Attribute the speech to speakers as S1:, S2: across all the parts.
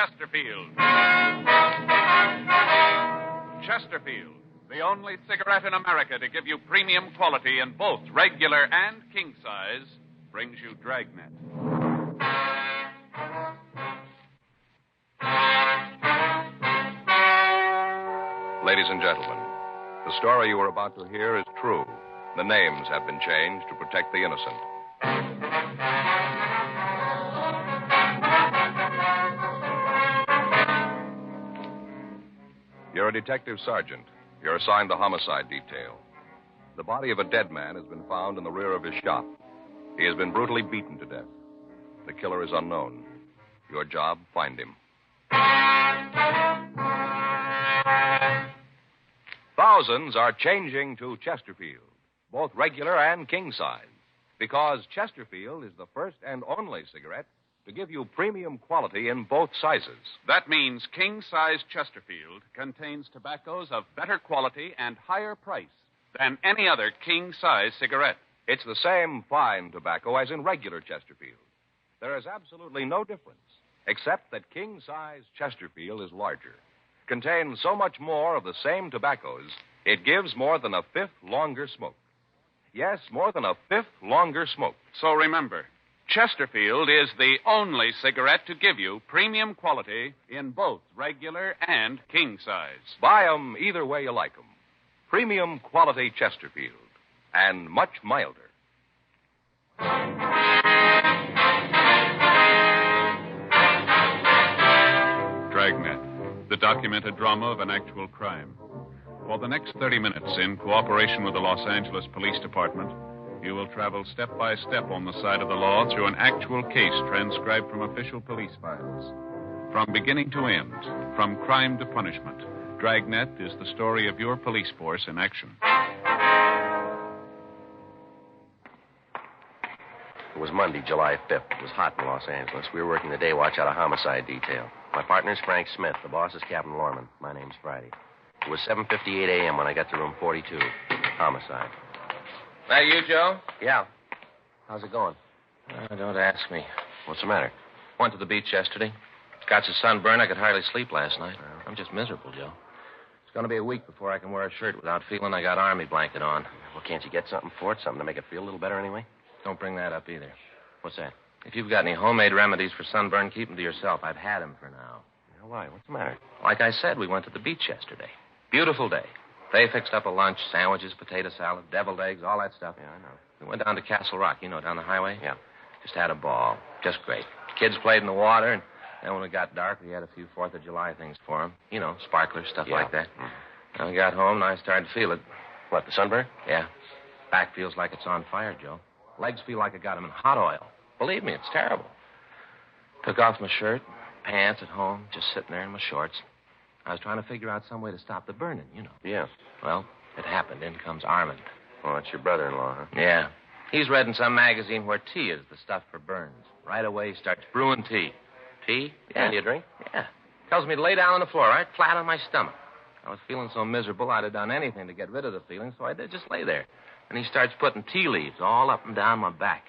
S1: Chesterfield. Chesterfield, the only cigarette in America to give you premium quality in both regular and king size, brings you Dragnet.
S2: Ladies and gentlemen, the story you are about to hear is true. The names have been changed to protect the innocent. You're a detective sergeant. You're assigned the homicide detail. The body of a dead man has been found in the rear of his shop. He has been brutally beaten to death. The killer is unknown. Your job, find him. Thousands are changing to Chesterfield, both regular and king size, because Chesterfield is the first and only cigarette to give you premium quality in both sizes.
S1: That means king size Chesterfield contains tobaccos of better quality and higher price than any other king size cigarette.
S2: It's the same fine tobacco as in regular Chesterfield. There is absolutely no difference, except that king size Chesterfield is larger, contains so much more of the same tobaccos, it gives more than a fifth longer smoke. Yes, more than a fifth longer smoke.
S1: So remember, Chesterfield is the only cigarette to give you premium quality in both regular and king size.
S2: Buy 'em either way you like 'em. Premium quality Chesterfield, and much milder.
S1: Dragnet, the documented drama of an actual crime. For the next 30 minutes, in cooperation with the Los Angeles Police Department, you will travel step by step on the side of the law through an actual case transcribed from official police files. From beginning to end, from crime to punishment, Dragnet is the story of your police force in action.
S3: It was Monday, July 5th. It was hot in Los Angeles. We were working the day watch out of homicide detail. My partner's Frank Smith. The boss is Captain Lorman. My name's Friday. It was 7:58 a.m. when I got to room 42. Homicide.
S4: That you, Joe?
S3: Yeah. How's it going?
S4: Don't ask me.
S3: What's the matter?
S4: Went to the beach yesterday. Got so sunburned I could hardly sleep last night. I'm just miserable, Joe. It's going to be a week before I can wear a shirt without feeling I got army blanket on.
S3: Well, can't you get something for it? Something to make it feel a little better anyway?
S4: Don't bring that up either.
S3: What's that?
S4: If you've got any homemade remedies for sunburn, keep them to yourself. I've had them for now.
S3: Yeah, why? What's the matter?
S4: Like I said, we went to the beach yesterday. Beautiful day. They fixed up a lunch, sandwiches, potato salad, deviled eggs, all that stuff.
S3: Yeah, I know.
S4: We went down to Castle Rock, down the highway.
S3: Yeah.
S4: Just had a ball. Just great. Kids played in the water, and then when it got dark, we had a few 4th of July things for them. Sparklers, stuff like that.
S3: Mm-hmm.
S4: When we got home, and I started to feel it.
S3: What, the sunburn?
S4: Yeah. Back feels like it's on fire, Joe. Legs feel like I got them in hot oil. Believe me, it's terrible. Took off my shirt, pants at home, just sitting there in my shorts. I was trying to figure out some way to stop the burning,
S3: Yeah.
S4: Well, it happened. In comes Armand.
S3: Oh, that's your brother-in-law, huh?
S4: Yeah. He's read in some magazine where tea is the stuff for burns. Right away, he starts brewing tea.
S3: Tea?
S4: Yeah.
S3: And you drink?
S4: Yeah. Tells me to lay down on the floor, right flat on my stomach. I was feeling so miserable, I'd have done anything to get rid of the feeling, so I did just lay there. And he starts putting tea leaves all up and down my back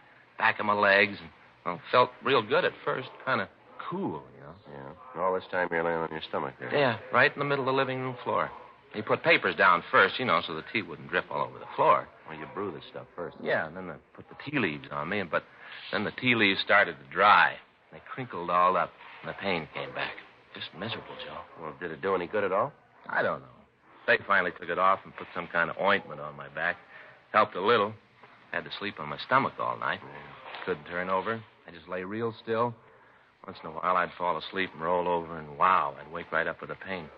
S4: of my legs, and felt real good at first, kind of cool,
S3: Yeah. All this time you're laying on your stomach there.
S4: Yeah, right in the middle of the living room floor. He put papers down first, so the tea wouldn't drip all over the floor.
S3: Well, you brew this stuff first.
S4: Yeah, and then they put the tea leaves on me, but then the tea leaves started to dry. They crinkled all up, and the pain came back. Just miserable, Joe.
S3: Well, did it do any good at all?
S4: I don't know. They finally took it off and put some kind of ointment on my back. Helped a little. Had to sleep on my stomach all night. Couldn't turn over. I just lay real still. Once in a while, I'd fall asleep and roll over, and wow, I'd wake right up with the pain.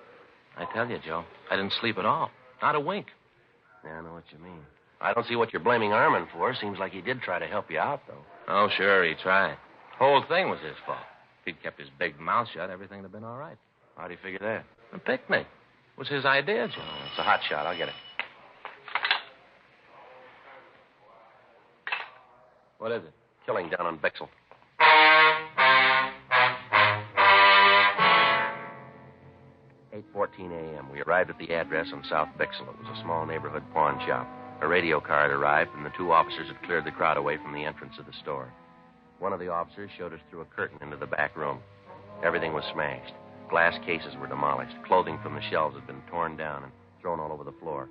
S4: I tell you, Joe, I didn't sleep at all. Not a wink.
S3: Yeah, I know what you mean. I don't see what you're blaming Armand for. Seems like he did try to help you out, though.
S4: Oh, sure, he tried. Whole thing was his fault. If he'd kept his big mouth shut, everything would have been all right.
S3: How do you figure that?
S4: A picnic. It was his idea, Joe.
S3: It's a hot shot. I'll get it.
S4: What is it?
S3: Killing down on Bixel. 8:14 a.m. We arrived at the address on South Bixel. It was a small neighborhood pawn shop. A radio car had arrived, and the 2 officers had cleared the crowd away from the entrance of the store. One of the officers showed us through a curtain into the back room. Everything was smashed. Glass cases were demolished. Clothing from the shelves had been torn down and thrown all over the floor.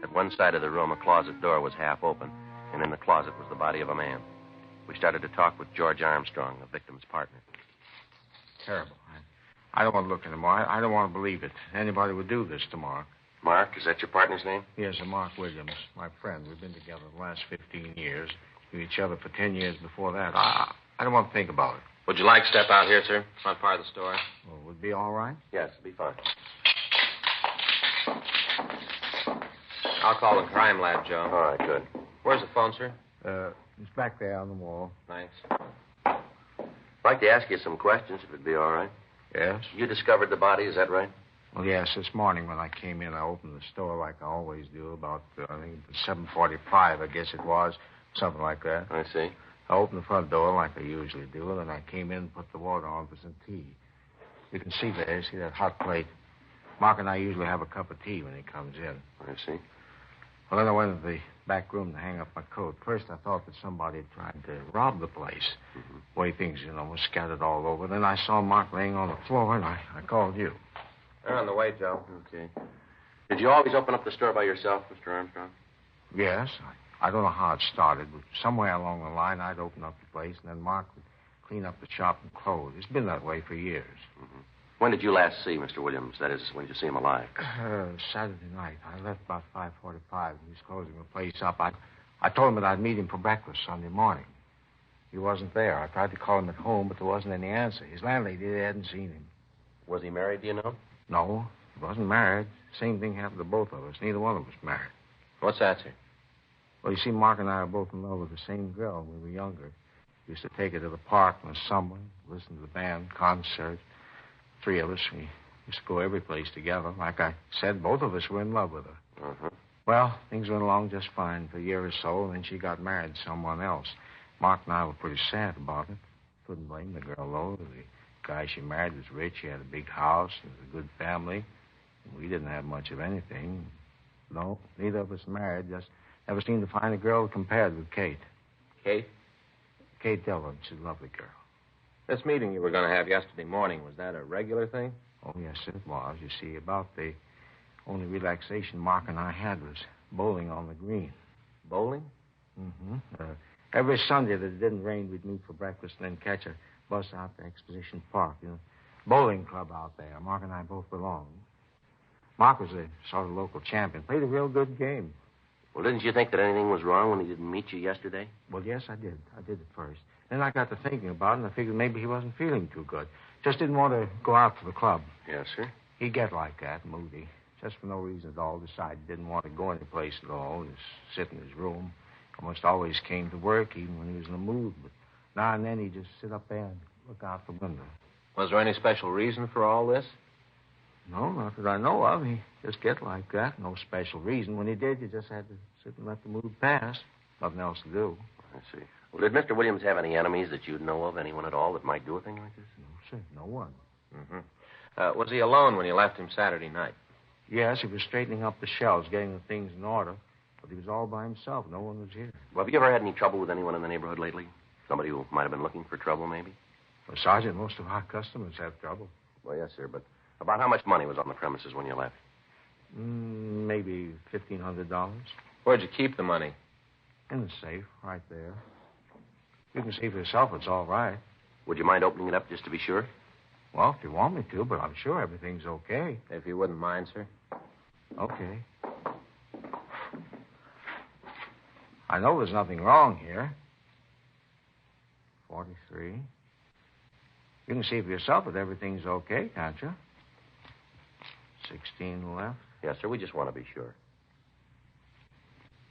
S3: At one side of the room, a closet door was half open, and in the closet was the body of a man. We started to talk with George Armstrong, the victim's partner.
S5: Terrible. I don't want to look anymore. I don't want to believe it. Anybody would do this to Mark.
S3: Mark, is that your partner's name?
S5: Yes, Mark Williams, my friend. We've been together the last 15 years. Knew each other for 10 years before that. I don't want to think about it.
S4: Would you like to step out here, sir? Front part of the store.
S5: Well, would it be all right?
S3: Yes, it'll be fine.
S4: I'll call the crime lab, Joe.
S3: All right, good.
S4: Where's the phone, sir?
S5: It's back there on the wall.
S4: Thanks.
S3: I'd like to ask you some questions, if it'd be all right.
S5: Yes?
S3: You discovered the body, is that right?
S5: Well, yes. This morning when I came in, I opened the store like I always do, about, I think, 7:45, I guess it was. Something like that.
S3: I see.
S5: I opened the front door like I usually do, and then I came in and put the water on for some tea. You can see there, see that hot plate? Mark and I usually have a cup of tea when he comes in.
S3: I see.
S5: Well, then I went to the back room to hang up my coat. First, I thought that somebody had tried to rob the place. The way things, were scattered all over. Then I saw Mark laying on the floor, and I called you.
S4: They're on the way, Joe.
S3: Okay. Did you always open up the store by yourself, Mr. Armstrong?
S5: Yes. I don't know how it started, but somewhere along the line, I'd open up the place, and then Mark would clean up the shop and close. It's been that way for years.
S3: Mm-hmm. When did you last see Mr. Williams? That is, when did you see him alive?
S5: Saturday night. I left about 5:45. He was closing the place up. I told him that I'd meet him for breakfast Sunday morning. He wasn't there. I tried to call him at home, but there wasn't any answer. His landlady hadn't seen him.
S3: Was he married, do you know?
S5: No, he wasn't married. Same thing happened to both of us. Neither one of us married.
S4: What's that, sir?
S5: Well, you see, Mark and I are both in love with the same girl when we were younger. We used to take her to the park in the summer, listen to the band, concert. Three of us, we used to go every place together. Like I said, both of us were in love with her.
S3: Uh-huh.
S5: Well, things went along just fine for a year or so, and then she got married to someone else. Mark and I were pretty sad about it. Couldn't blame the girl, though. The guy she married was rich. He had a big house. It was a good family. We didn't have much of anything. No, neither of us married. Just never seemed to find a girl compared with Kate.
S4: Kate?
S5: Kate Dillon. She's a lovely girl.
S4: This meeting you were going to have yesterday morning, was that a regular thing?
S5: Oh, yes, it was. You see, about the only relaxation Mark and I had was bowling on the green.
S4: Bowling?
S5: Mm-hmm. Every Sunday that it didn't rain, we'd meet for breakfast and then catch a bus out to Exposition Park. Bowling club out there. Mark and I both belonged. Mark was a sort of local champion. Played a real good game.
S3: Well, didn't you think that anything was wrong when he didn't meet you yesterday?
S5: Well, yes, I did. I did at first. Then I got to thinking about it, and I figured maybe he wasn't feeling too good. Just didn't want to go out to the club.
S3: Yes, sir.
S5: He'd get like that, moody. Just for no reason at all, decided he didn't want to go anyplace at all. Just sit in his room. Almost always came to work, even when he was in a mood. But now and then he'd just sit up there and look out the window.
S4: Was there any special reason for all this?
S5: No, not that I know of. He just get like that. No special reason. When he did, you just had to sit and let the mood pass. Nothing else to do.
S3: I see. Well, did Mr. Williams have any enemies that you'd know of? Anyone at all that might do a thing like this?
S5: No, sir. No one.
S4: Mm-hmm. Was he alone when you left him Saturday night?
S5: Yes, he was straightening up the shelves, getting the things in order. But he was all by himself. No one was here.
S3: Well, have you ever had any trouble with anyone in the neighborhood lately? Somebody who might have been looking for trouble, maybe?
S5: Well, Sergeant, most of our customers have trouble.
S3: Well, yes, sir, but about how much money was on the premises when you left?
S5: Maybe $1,500.
S4: Where'd you keep the money?
S5: In the safe, right there. You can see for yourself it's all right.
S3: Would you mind opening it up just to be sure?
S5: Well, if you want me to, but I'm sure everything's okay.
S4: If you wouldn't mind, sir.
S5: Okay. I know there's nothing wrong here. 43. You can see for yourself that everything's okay, can't you? 16 left.
S3: Yes, sir. We just want to be sure.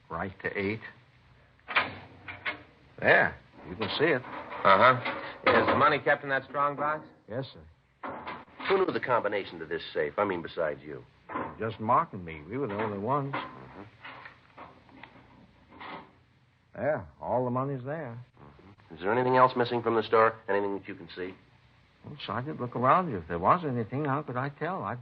S5: Right to 8. There. You can see it.
S4: Uh-huh. Is the money kept in that strong box?
S5: Yes, sir.
S3: Who knew the combination to this safe? I mean, besides you.
S5: Just Mark and me. We were the only ones.
S3: Mm-hmm.
S5: There. All the money's there.
S3: Mm-hmm. Is there anything else missing from the store? Anything that you can see?
S5: Well, Sergeant, look around you. If there was anything, how could I tell? I'd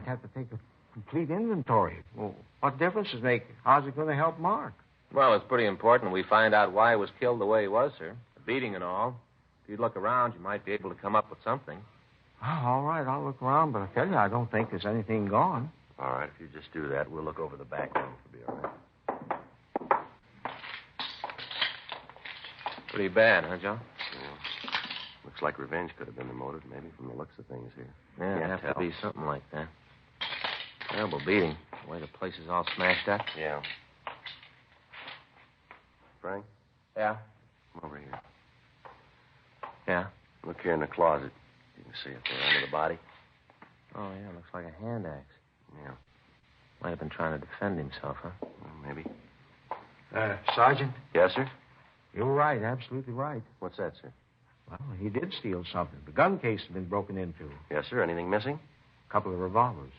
S5: have to take a complete inventory. Well, what difference does it make? How's it going to help Mark?
S4: Well, it's pretty important we find out why he was killed the way he was, sir. The beating and all. If you'd look around, you might be able to come up with something.
S5: Oh, all right, I'll look around, but I tell you, I don't think there's anything gone.
S3: All right, if you just do that, we'll look over the back room. It'll be all right.
S4: Pretty bad, huh, Joe?
S3: Yeah. Looks like revenge could have been the motive, maybe, from the looks of things here.
S4: Yeah, it'd have to be something like that. Terrible beating. The way the place is all smashed up.
S3: Yeah. Frank?
S4: Yeah?
S3: Come over here.
S4: Yeah?
S3: Look here in the closet. You can see it there under the body.
S4: Oh, yeah, looks like a hand axe.
S3: Yeah.
S4: Might have been trying to defend himself, huh?
S3: Well, maybe.
S5: Sergeant?
S3: Yes, sir?
S5: You're right, absolutely right.
S3: What's that, sir?
S5: Well, he did steal something. The gun case has been broken into.
S3: Yes, sir. Anything missing?
S5: A couple of revolvers.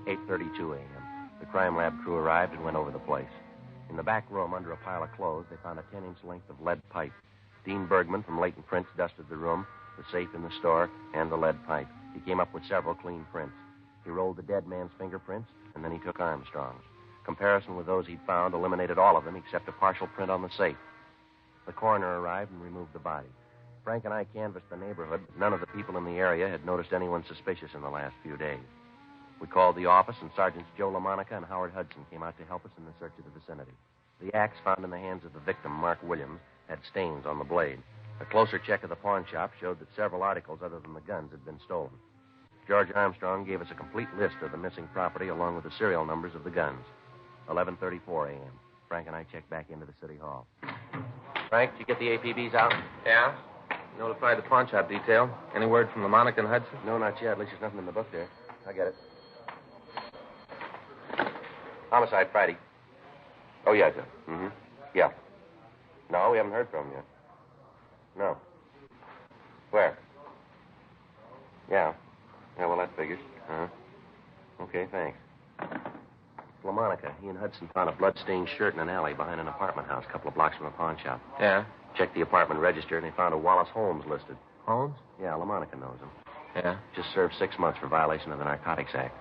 S3: 8:32 a.m. The crime lab crew arrived and went over the place. In the back room, under a pile of clothes, they found a 10-inch length of lead pipe. Dean Bergman from Leighton Prints dusted the room, the safe in the store, and the lead pipe. He came up with several clean prints. He rolled the dead man's fingerprints, and then he took Armstrong's. Comparison with those he'd found eliminated all of them except a partial print on the safe. The coroner arrived and removed the body. Frank and I canvassed the neighborhood, but none of the people in the area had noticed anyone suspicious in the last few days. We called the office, and Sergeants Joe LaMonica and Howard Hudson came out to help us in the search of the vicinity. The axe found in the hands of the victim, Mark Williams, had stains on the blade. A closer check of the pawn shop showed that several articles other than the guns had been stolen. George Armstrong gave us a complete list of the missing property along with the serial numbers of the guns. 11:34 a.m. Frank and I checked back into the city hall. Frank, did you get the APBs out?
S4: Yeah? Notified the pawn shop detail. Any word from LaMonica and Hudson?
S3: No, not yet. At least there's nothing in the book there. I get it. Homicide, Friday. Oh, yeah, Joe. Mm-hmm. Yeah. No, we haven't heard from him yet. No. Where? Yeah. Yeah, well, that figures. Uh-huh. Okay, thanks. LaMonica, he and Hudson found a blood-stained shirt in an alley behind an apartment house a couple of blocks from the pawn shop.
S4: Yeah?
S3: Checked the apartment register, and they found a Wallace Holmes listed.
S4: Holmes?
S3: Yeah, LaMonica knows him.
S4: Yeah?
S3: Just served 6 months for violation of the Narcotics Act.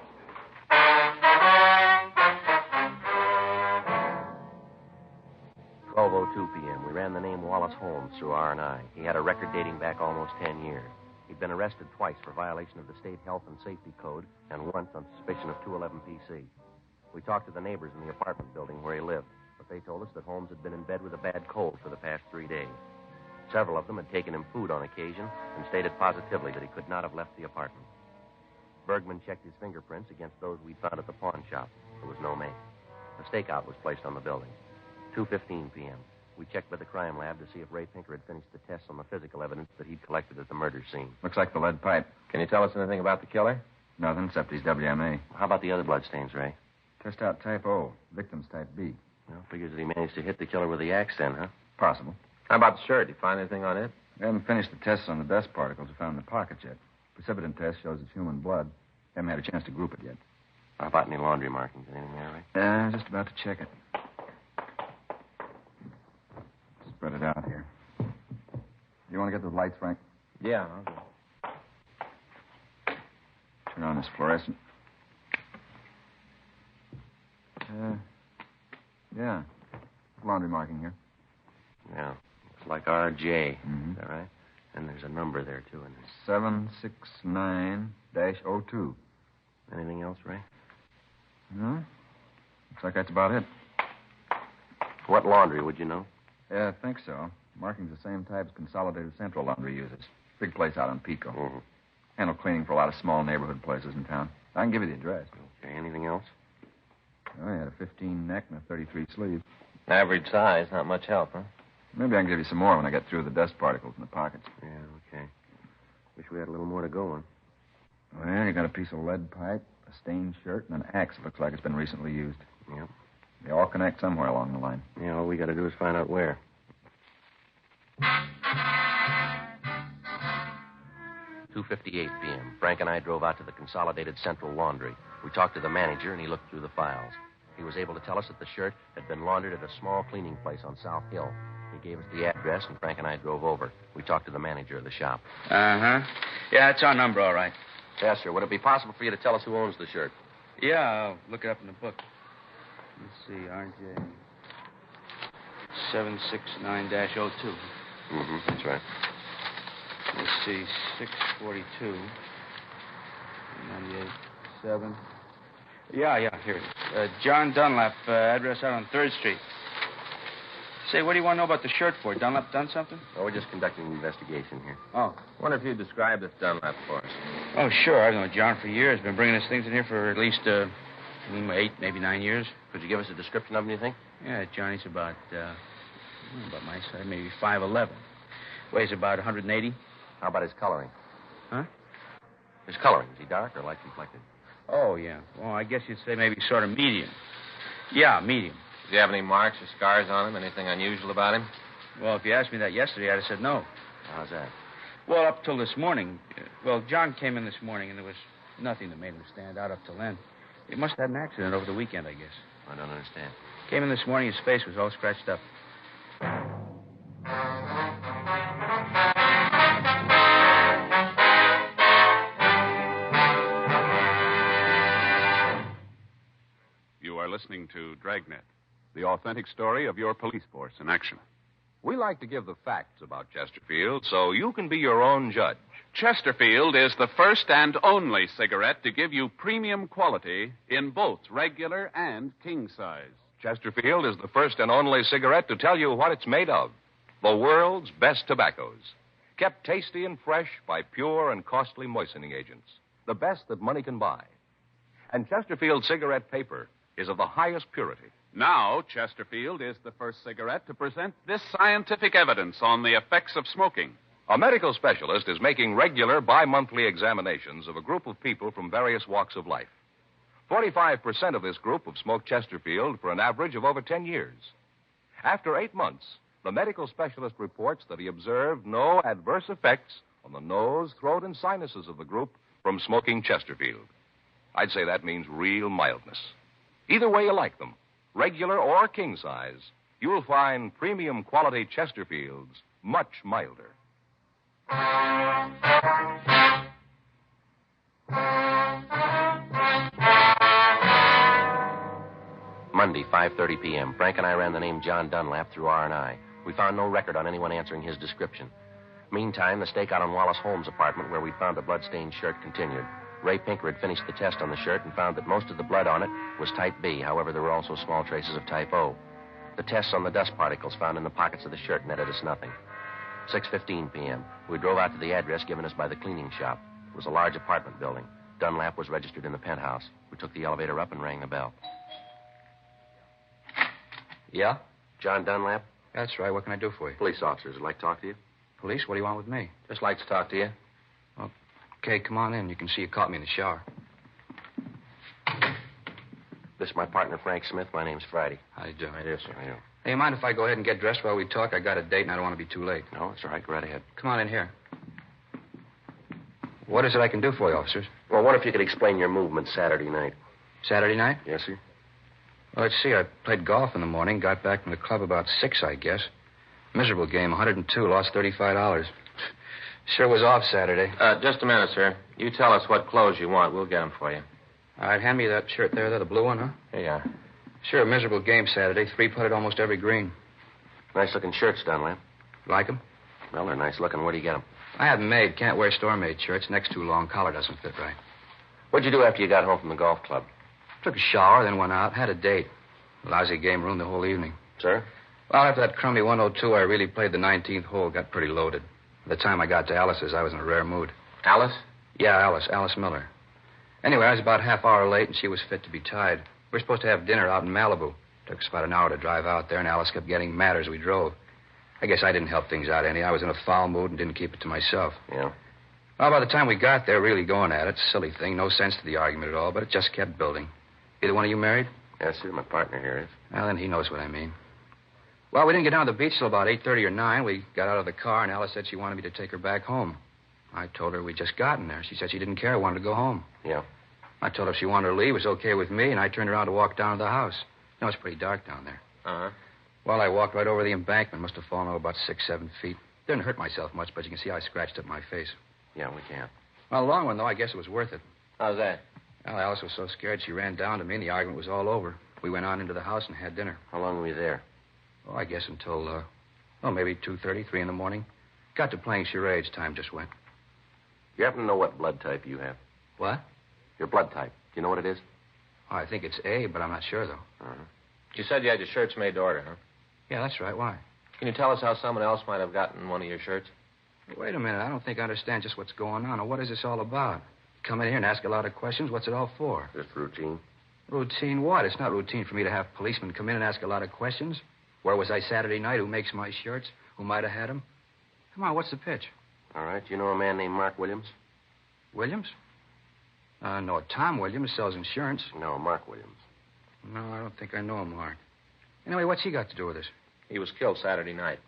S3: p.m. We ran the name Wallace Holmes through R&I. He had a record dating back almost 10 years. He'd been arrested twice for violation of the state health and safety code and once on suspicion of 211 PC. We talked to the neighbors in the apartment building where he lived, but they told us that Holmes had been in bed with a bad cold for the past 3 days. Several of them had taken him food on occasion and stated positively that he could not have left the apartment. Bergman checked his fingerprints against those we'd found at the pawn shop. There was no make. A stakeout was placed on the building. 2:15 p.m. We checked with the crime lab to see if Ray Pinker had finished the tests on the physical evidence that he'd collected at the murder scene.
S6: Looks like the lead pipe.
S4: Can you tell us anything about the killer?
S6: Nothing except his WMA.
S3: How about the other bloodstains, Ray?
S6: Test out type O. Victim's type B.
S3: Well, figures that he managed to hit the killer with the axe then, huh?
S6: Possible.
S4: How about the shirt? Did you find anything on it?
S6: We haven't finished the tests on the dust particles we found in the pockets yet. Precipitin test shows it's human blood. Haven't had a chance to group it yet.
S3: How about any laundry markings? Anything there, Ray?
S6: Just about to check it. Spread it out here. You want to get those lights, Frank?
S4: Yeah, I'll go.
S6: Turn on this fluorescent. Yeah. Laundry marking here.
S3: Yeah. Looks like RJ.
S6: Mm-hmm.
S3: Is that right? And there's a number there, too, in there.
S6: 769-02.
S3: Anything else, Ray?
S6: No. Looks like that's about it.
S3: What laundry, would you know?
S6: Yeah, I think so. Marking's the same type as Consolidated Central Laundry uses. Big place out on Pico.
S3: Mm-hmm.
S6: Handle cleaning for a lot of small neighborhood places in town. I can give you the address.
S3: Okay, anything else?
S6: Oh, he had a 15 neck and a 33 sleeve.
S4: Average size, not much help, huh?
S6: Maybe I can give you some more when I get through the dust particles in the pockets.
S3: Yeah, okay. Wish we had a little more to go on.
S6: Well, you got a piece of lead pipe, a stained shirt, and an axe that looks like it's been recently used.
S3: Yep.
S6: They all connect somewhere along the line.
S3: Yeah, all we got to do is find out where. 2:58 p.m. Frank and I drove out to the Consolidated Central Laundry. We talked to the manager, and he looked through the files. He was able to tell us that the shirt had been laundered at a small cleaning place on South Hill. He gave us the address, and Frank and I drove over. We talked to the manager of the shop.
S7: Uh-huh. Yeah, it's our number, all right.
S3: Yes, sir. Would it be possible for you to tell us who owns the shirt?
S7: Yeah, I'll look it up in the book. Let's see, RJ 769-02.
S3: Mm-hmm, that's right.
S7: Let's see, 642. 98, 7. Yeah, here it is. John Dunlap, address out on 3rd Street. Say, what do you want to know about the shirt for? Dunlap done something?
S3: Oh, we're just conducting an investigation here.
S7: Oh.
S4: Wonder if you'd describe this Dunlap for us.
S7: Oh, sure. I've known John for years. Been bringing his things in here for at least 8, maybe 9 years.
S3: Could you give us a description of him, you think?
S7: Yeah, Johnny's about my size, maybe 5'11". Weighs about 180.
S3: How about his coloring?
S7: Huh?
S3: His coloring. Is he dark or light complected?
S7: Oh, yeah. Well, I guess you'd say maybe sort of medium. Yeah, medium.
S4: Do you have any marks or scars on him? Anything unusual about him?
S7: Well, if you asked me that yesterday, I'd have said no.
S3: How's that?
S7: Well, up till this morning. John came in this morning, and there was nothing that made him stand out up till then. He must have had an accident over the weekend, I guess.
S3: I don't understand.
S7: Came in this morning, his face was all scratched up.
S1: You are listening to Dragnet, the authentic story of your police force in action.
S2: We like to give the facts about Chesterfield so you can be your own judge.
S1: Chesterfield is the first and only cigarette to give you premium quality in both regular and king size.
S2: Chesterfield is the first and only cigarette to tell you what it's made of. The world's best tobaccos. Kept tasty and fresh by pure and costly moistening agents. The best that money can buy. And Chesterfield cigarette paper is of the highest purity.
S1: Now, Chesterfield is the first cigarette to present this scientific evidence on the effects of smoking.
S2: A medical specialist is making regular bi-monthly examinations of a group of people from various walks of life. 45% of this group have smoked Chesterfield for an average of over 10 years. After 8 months, the medical specialist reports that he observed no adverse effects on the nose, throat, and sinuses of the group from smoking Chesterfield. I'd say that means real mildness. Either way you like them, regular or king size, you'll find premium quality Chesterfields much milder.
S3: Monday, 5:30 p.m. Frank and I ran the name John Dunlap through R&I. We found no record on anyone answering his description. Meantime, the stakeout on Wallace Holmes' apartment where we found the blood-stained shirt continued. Ray Pinker had finished the test on the shirt and found that most of the blood on it was type B. However, there were also small traces of type O. The tests on the dust particles found in the pockets of the shirt netted us nothing. 6:15 p.m. We drove out to the address given us by the cleaning shop. It was a large apartment building. Dunlap was registered in the penthouse. We took the elevator up and rang the bell.
S7: Yeah?
S3: John Dunlap?
S7: That's right. What can I do for you?
S3: Police officers would like to talk to you.
S7: Police? What do you want with me?
S4: Just like to talk to you.
S7: Okay, come on in. You can see you caught me in the shower.
S3: This is my partner, Frank Smith. My name's Friday.
S7: How do you do?
S3: Right here, sir. How you doing?
S7: Hey, you mind if I go ahead and get dressed while we talk? I got a date and I don't want to be too late.
S3: No, it's all right. Go right ahead.
S7: Come on in here. What is it I can do for you, officers?
S3: Well, what if you could explain your movement Saturday night?
S7: Saturday night?
S3: Yes, sir.
S7: Well, let's see. I played golf in the morning, got back from the club about 6, I guess. Miserable game, 102, lost $35. Sure was off Saturday.
S4: Just a minute, sir. You tell us what clothes you want. We'll get them for you.
S7: All right, hand me that shirt there, the blue one, huh?
S3: Here you are.
S7: Sure, a miserable game Saturday. 3-putted almost every green.
S3: Nice-looking shirts, Dunlap.
S7: Like 'em?
S3: Well, they're nice-looking. Where do you get them?
S7: I have 'em made. Can't wear store-made shirts. Neck's too long. Collar doesn't fit right.
S3: What'd you do after you got home from the golf club?
S7: Took a shower, then went out. Had a date. Lousy game, ruined the whole evening.
S3: Sir?
S7: Well, after that crummy 102, I really played the 19th hole. Got pretty loaded. By the time I got to Alice's, I was in a rare mood.
S4: Alice?
S7: Yeah, Alice Miller. Anyway, I was about half hour late, and she was fit to be tied. We were supposed to have dinner out in Malibu. Took us about an hour to drive out there, and Alice kept getting mad as we drove. I guess I didn't help things out any. I was in a foul mood and didn't keep it to myself.
S3: Yeah?
S7: Well, by the time we got there, really going at it, silly thing, no sense to the argument at all, but it just kept building. Either one of you married?
S3: Yes, sir. My partner here is.
S7: Well, then he knows what I mean. Well, we didn't get down to the beach till about 8:30 or 9. We got out of the car, and Alice said she wanted me to take her back home. I told her we'd just gotten there. She said she didn't care, wanted to go home.
S3: Yeah.
S7: I told her if she wanted to leave, it was okay with me, and I turned around to walk down to the house. You know, it's pretty dark down there.
S4: Uh-huh.
S7: Well, I walked right over the embankment. Must have fallen over about 6-7 feet. Didn't hurt myself much, but you can see I scratched up my face.
S3: Yeah, we can.
S7: Well, a long one, though. I guess it was worth it.
S4: How's that?
S7: Well, Alice was so scared she ran down to me, and the argument was all over. We went on into the house and had dinner.
S3: How long were you there?
S7: Oh, I guess until Oh, maybe 2:30, 3 in the morning. Got to playing charades. Time just went.
S3: You happen to know what blood type you have?
S7: What?
S3: Your blood type. Do you know what it is?
S7: Oh, I think it's A, but I'm not sure, though.
S3: Uh-huh.
S4: You said you had your shirts made to order, huh?
S7: Yeah, that's right. Why?
S4: Can you tell us how someone else might have gotten one of your shirts?
S7: Wait a minute. I don't think I understand just what's going on. Or what is this all about? Come in here and ask a lot of questions. What's it all for?
S3: Just routine.
S7: Routine what? It's not routine for me to have policemen come in and ask a lot of questions. Where was I Saturday night? Who makes my shirts? Who might have had them? Come on, what's the pitch?
S3: All right. You know a man named Mark Williams?
S7: Williams? No, Tom Williams sells insurance.
S3: No, Mark Williams.
S7: No, I don't think I know him, Mark. Anyway, what's he got to do with this?
S4: He was killed Saturday night.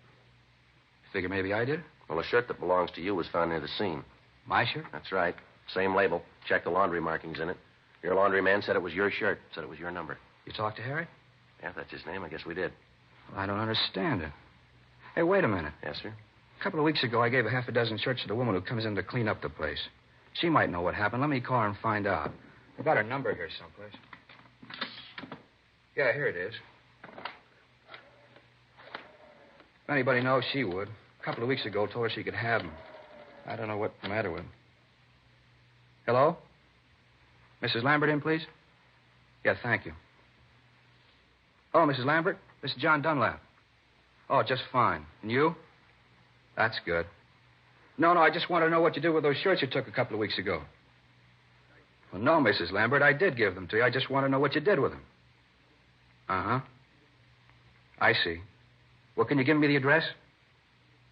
S7: Figure maybe I did?
S3: Well, a shirt that belongs to you was found near the scene.
S7: My shirt?
S3: That's right. Same label. Check the laundry markings in it. Your laundryman said it was your shirt. Said it was your number.
S7: You talked to Harry?
S3: Yeah, that's his name. I guess we did.
S7: Well, I don't understand it. Hey, wait a minute.
S3: Yes, sir?
S7: A couple of weeks ago, I gave a half a dozen shirts to the woman who comes in to clean up the place. She might know what happened. Let me call her and find out. I got her number here someplace. Yeah, here it is. If anybody knows, she would. A couple of weeks ago, told her she could have them. I don't know what's the matter with them. Hello? Mrs. Lambert in, please? Yeah, thank you. Oh, Mrs. Lambert? This is John Dunlap. Oh, just fine. And you? That's good. No, I just want to know what you did with those shirts you took a couple of weeks ago. Well, no, Mrs. Lambert, I did give them to you. I just want to know what you did with them. Uh-huh. I see. Well, can you give me the address?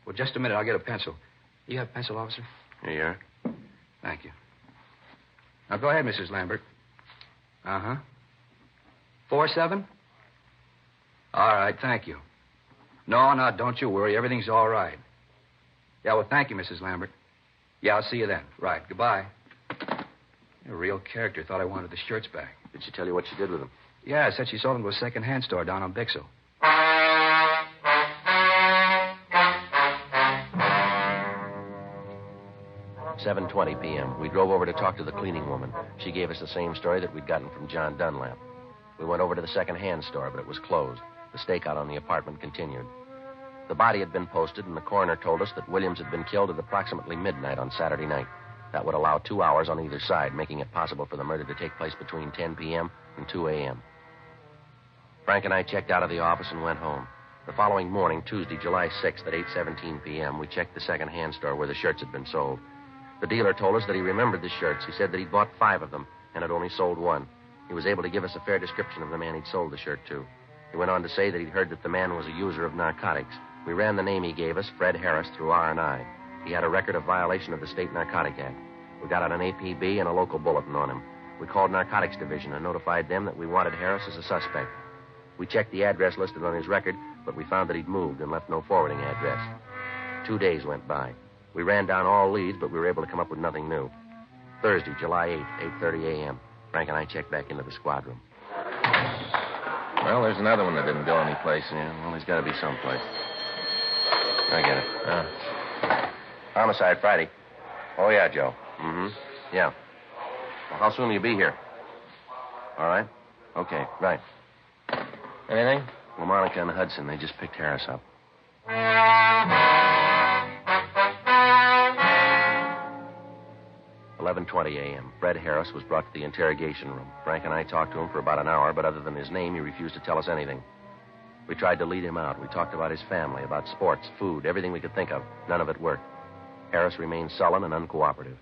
S7: Well, just a minute. I'll get a pencil. You have a pencil, officer?
S3: Here you are.
S7: Thank you. Now, go ahead, Mrs. Lambert. Uh-huh. 47? All right, thank you. No, don't you worry. Everything's all right. Yeah, well, thank you, Mrs. Lambert. Yeah, I'll see you then. Right, goodbye. You're a real character. Thought I wanted the shirts back.
S3: Did she tell you what she did with them?
S7: Yeah, said she sold them to a second-hand store down on Bixel.
S3: $7:20 p.m. We drove over to talk to the cleaning woman. She gave us the same story that we'd gotten from John Dunlap. We went over to the second-hand store, but it was closed. The stakeout on the apartment continued. The body had been posted, and the coroner told us that Williams had been killed at approximately midnight on Saturday night. That would allow 2 hours on either side, making it possible for the murder to take place between 10 p.m. and 2 a.m. Frank and I checked out of the office and went home. The following morning, Tuesday, July 6th at 8:17 p.m., we checked the second-hand store where the shirts had been sold. The dealer told us that he remembered the shirts. He said that he'd bought 5 of them and had only sold 1. He was able to give us a fair description of the man he'd sold the shirt to. He went on to say that he'd heard that the man was a user of narcotics. We ran the name he gave us, Fred Harris, through R&I. He had a record of violation of the State Narcotic Act. We got out an APB and a local bulletin on him. We called Narcotics Division and notified them that we wanted Harris as a suspect. We checked the address listed on his record, but we found that he'd moved and left no forwarding address. 2 days went by. We ran down all leads, but we were able to come up with nothing new. Thursday, July 8th, 8:30 a.m. Frank and I checked back into the squad room.
S4: Well, there's another one that didn't go anyplace.
S3: Yeah, well, there's got to be someplace. I get it. Homicide Friday. Oh, yeah, Joe. Mm-hmm. Yeah. Well, how soon will you be here? All right. Okay, right.
S4: Anything?
S3: Well, Monica and Hudson, they just picked Harris up. 11:20 a.m. Fred Harris was brought to the interrogation room. Frank and I talked to him for about an hour, but other than his name, he refused to tell us anything. We tried to lead him out. We talked about his family, about sports, food, everything we could think of. None of it worked. Harris remained sullen and uncooperative.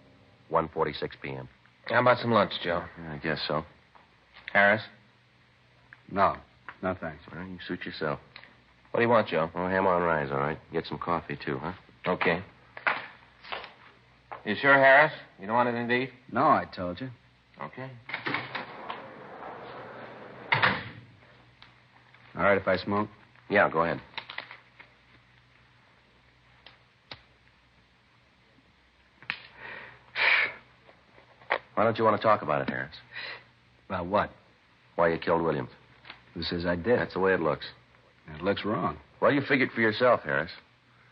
S3: 1:46 p.m.
S4: How about some lunch, Joe?
S3: Yeah, I guess so.
S4: Harris?
S5: No, thanks.
S3: Well, you suit yourself.
S4: What do you want, Joe?
S3: Oh, ham on rye, all right. Get some coffee, too, huh?
S4: Okay. You sure, Harris? You don't want anything to eat?
S5: No, I told you.
S4: Okay.
S5: All right if I smoke?
S3: Yeah, go ahead. Why don't you want to talk about it, Harris?
S5: About what?
S3: Why you killed Williams.
S5: Who says I did?
S3: That's the way it looks.
S5: It looks wrong.
S3: Well, you figured for yourself, Harris.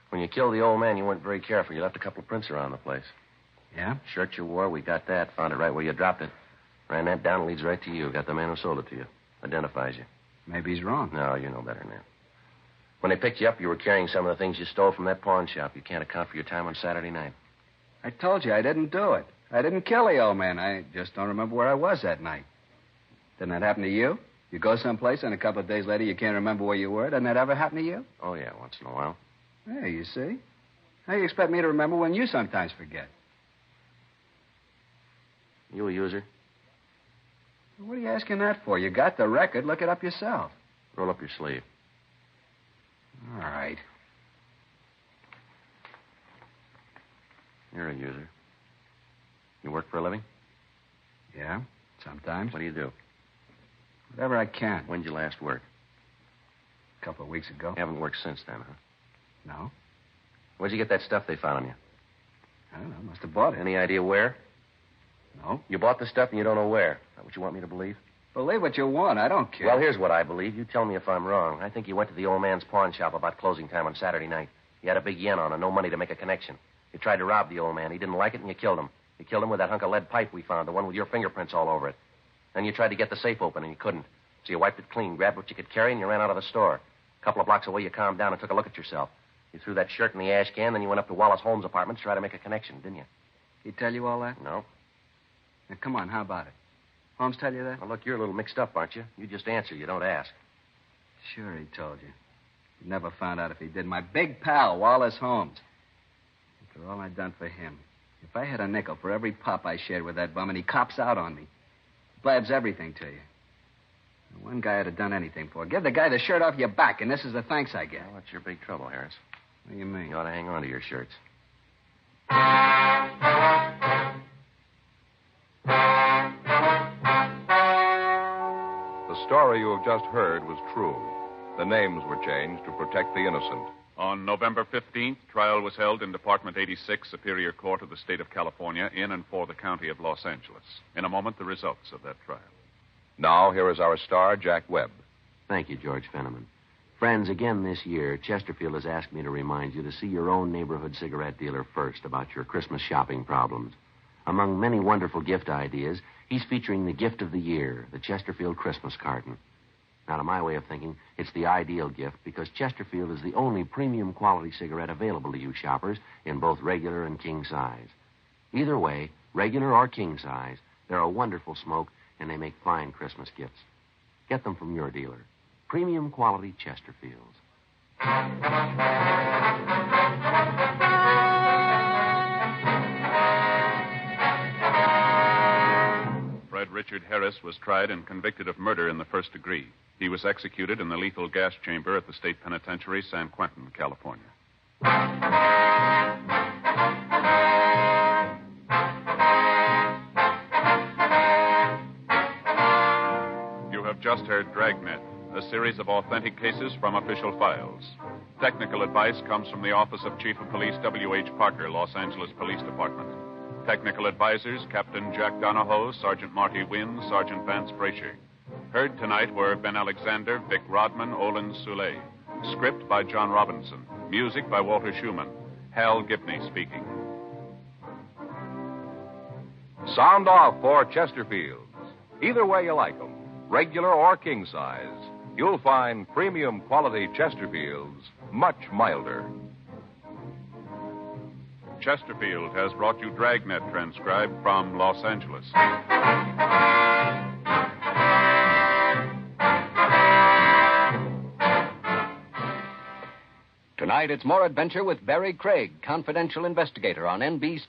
S3: When you killed the old man, you weren't very careful. You left a couple of prints around the place.
S5: Yeah?
S3: Shirt you wore, we got that. Found it right where you dropped it. Ran that down, leads right to you. Got the man who sold it to you. Identifies you.
S5: Maybe he's wrong.
S3: No, you know better than that. When they picked you up, you were carrying some of the things you stole from that pawn shop. You can't account for your time on Saturday night.
S8: I told you I didn't do it. I didn't kill the old man. I just don't remember where I was that night. Didn't that happen to you? You go someplace and a couple of days later you can't remember where you were. Doesn't that ever happen to you?
S3: Oh, yeah, once in a while.
S8: Yeah, you see. How do you expect me to remember when you sometimes forget?
S3: You a user?
S8: What are you asking that for? You got the record. Look it up yourself.
S3: Roll up your sleeve.
S8: All right.
S3: You're a user. You work for a living?
S8: Yeah, sometimes.
S3: What do you do?
S8: Whatever I can.
S3: When'd you last work?
S8: A couple of weeks ago.
S3: You haven't worked since then, huh?
S8: No.
S3: Where'd you get that stuff they found on you?
S8: I don't know. Must have bought it.
S3: Any idea where?
S8: No.
S3: You bought the stuff and you don't know where. Is that what you want me to believe?
S8: Believe what you want. I don't care.
S3: Well, here's what I believe. You tell me if I'm wrong. I think you went to the old man's pawn shop about closing time on Saturday night. You had a big yen on and no money to make a connection. You tried to rob the old man. He didn't like it and you killed him. You killed him with that hunk of lead pipe we found, the one with your fingerprints all over it. Then you tried to get the safe open and you couldn't. So you wiped it clean, grabbed what you could carry, and you ran out of the store. A couple of blocks away, you calmed down and took a look at yourself. You threw that shirt in the ash can, then you went up to Wallace Holmes' apartment to try to make a connection, didn't you?
S8: He tell you all that?
S3: No.
S8: Now, come on, how about it? Holmes tell you that?
S3: Well, look, you're a little mixed up, aren't you? You just answer. You don't ask.
S8: Sure, he told you. You never found out if he did. My big pal, Wallace Holmes. After all I'd done for him. If I had a nickel for every pop I shared with that bum and he cops out on me, blabs everything to you. The one guy I'd have done anything for. Give the guy the shirt off your back, and this is the thanks I get.
S3: Well, that's your big trouble, Harris.
S8: What do you mean?
S3: You ought to hang on to your shirts.
S2: The story you have just heard was true. The names were changed to protect the innocent.
S1: On November 15th, trial was held in Department 86, Superior Court of the State of California, in and for the County of Los Angeles. In a moment, the results of that trial.
S2: Now, here is our star, Jack Webb.
S3: Thank you, George Fenneman. Friends, again this year, Chesterfield has asked me to remind you to see your own neighborhood cigarette dealer first about your Christmas shopping problems. Among many wonderful gift ideas, he's featuring the gift of the year, the Chesterfield Christmas carton. Now, to my way of thinking, it's the ideal gift because Chesterfield is the only premium quality cigarette available to you shoppers in both regular and king size. Either way, regular or king size, they're a wonderful smoke and they make fine Christmas gifts. Get them from your dealer. Premium quality Chesterfields.
S1: Fred Richard Harris was tried and convicted of murder in the first degree. He was executed in the lethal gas chamber at the state penitentiary, San Quentin, California. You have just heard Dragnet, a series of authentic cases from official files. Technical advice comes from the Office of Chief of Police W.H. Parker, Los Angeles Police Department. Technical advisors, Captain Jack Donahoe, Sergeant Marty Wynn, Sergeant Vance Brasher. Heard tonight were Ben Alexander, Vic Rodman, Olin Soule. Script by John Robinson. Music by Walter Schumann. Hal Gibney speaking.
S2: Sound off for Chesterfields. Either way you like them, regular or king size, you'll find premium quality Chesterfields much milder.
S1: Chesterfield has brought you Dragnet, transcribed from Los Angeles.
S9: Tonight, it's more adventure with Barry Craig, confidential investigator on NBC.